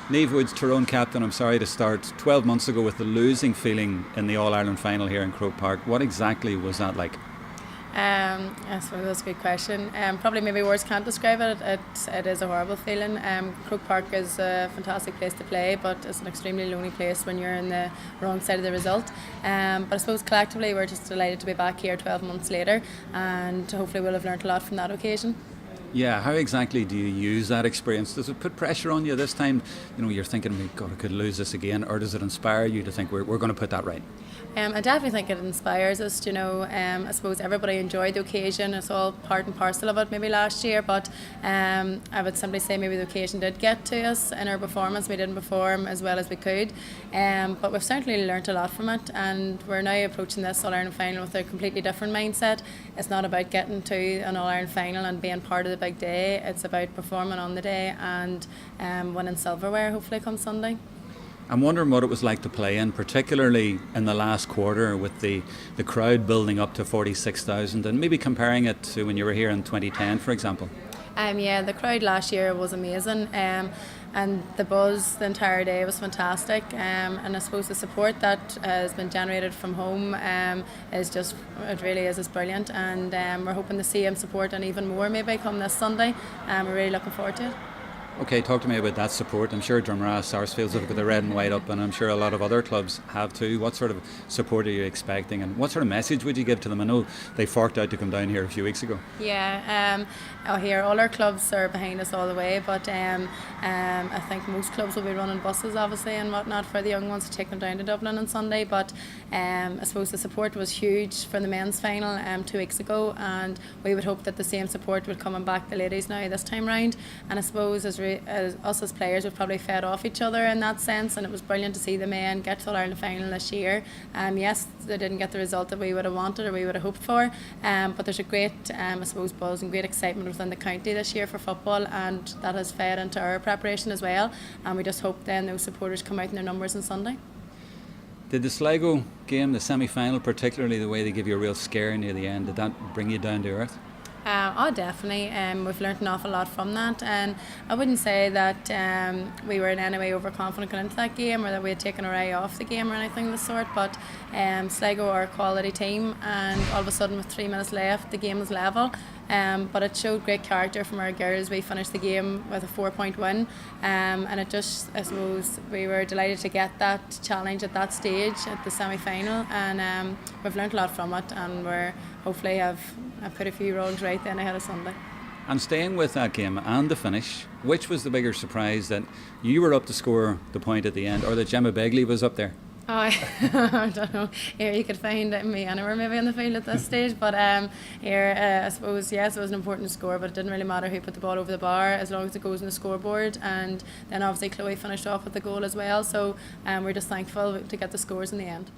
Neamh Woods, Tyrone captain, I'm sorry to start 12 months ago with the losing feeling in the All-Ireland final here in Croke Park. What exactly was that like? I suppose that's a good question. Probably maybe words can't describe it. It is a horrible feeling. Croke Park is a fantastic place to play, but it's an extremely lonely place when you're in the wrong side of the result. But I suppose collectively we're just delighted to be back here 12 months later, and hopefully we'll have learnt a lot from that occasion. Yeah, how exactly do you use that experience? Does it put pressure on you this time? You know, you're thinking, God, I could lose this again, or does it inspire you to think we're going to put that right? I definitely think it inspires us. I suppose everybody enjoyed the occasion. It's all part and parcel of it maybe last year, but I would simply say maybe the occasion did get to us in our performance. We didn't perform as well as we could, but we've certainly learnt a lot from it, and we're now approaching this All-Ireland final with a completely different mindset. It's not about getting to an All-Ireland final and being part of the big day. It's about performing on the day and winning silverware hopefully come Sunday. I'm wondering what it was like to play in, particularly in the last quarter with the crowd building up to 46,000, and maybe comparing it to when you were here in 2010, for example. Yeah, the crowd last year was amazing, and the buzz the entire day was fantastic, and I suppose the support that has been generated from home is just, it really is brilliant, and we're hoping to see support and even more maybe come this Sunday. We're really looking forward to it. Okay, talk to me about that support. I'm sure Drumragh Sarsfields have got the red and white up, and I'm sure a lot of other clubs have too. What sort of support are you expecting, and what sort of message would you give to them? I know they forked out to come down here a few weeks ago. Yeah, here all our clubs are behind us all the way, but I think most clubs will be running buses obviously and whatnot for the young ones to take them down to Dublin on Sunday, but I suppose the support was huge for the men's final 2 weeks ago, and we would hope that the same support would come back the ladies now this time round. And I suppose as us as players, we've probably fed off each other in that sense, and it was brilliant to see the men get to the Ireland final this year. Yes, they didn't get the result that we would have wanted or we would have hoped for, but there's a great I suppose buzz and great excitement within the county this year for football, and that has fed into our preparation as well, and we just hope then those supporters come out in their numbers on Sunday. Did the Sligo game, the semi-final, particularly the way they give you a real scare near the end, did that bring you down to earth? Definitely. We've learnt an awful lot from that, and I wouldn't say that we were in any way overconfident going into that game or that we had taken our eye off the game or anything of the sort, but Sligo are a quality team, and all of a sudden with 3 minutes left the game was level, but it showed great character from our girls. We finished the game with a 4-point win, and it just, I suppose, we were delighted to get that challenge at that stage at the semi-final, and we've learnt a lot from it, and we're hopefully have put a few wrongs right then ahead of Sunday. And staying with that game and the finish, which was the bigger surprise, that you were up to score the point at the end, or that Gemma Begley was up there? Oh, I don't know. Here you could find me anywhere maybe on the field at this stage, but here I suppose yes, it was an important score, but it didn't really matter who put the ball over the bar as long as it goes in the scoreboard. And then obviously Chloe finished off with the goal as well, so we're just thankful to get the scores in the end.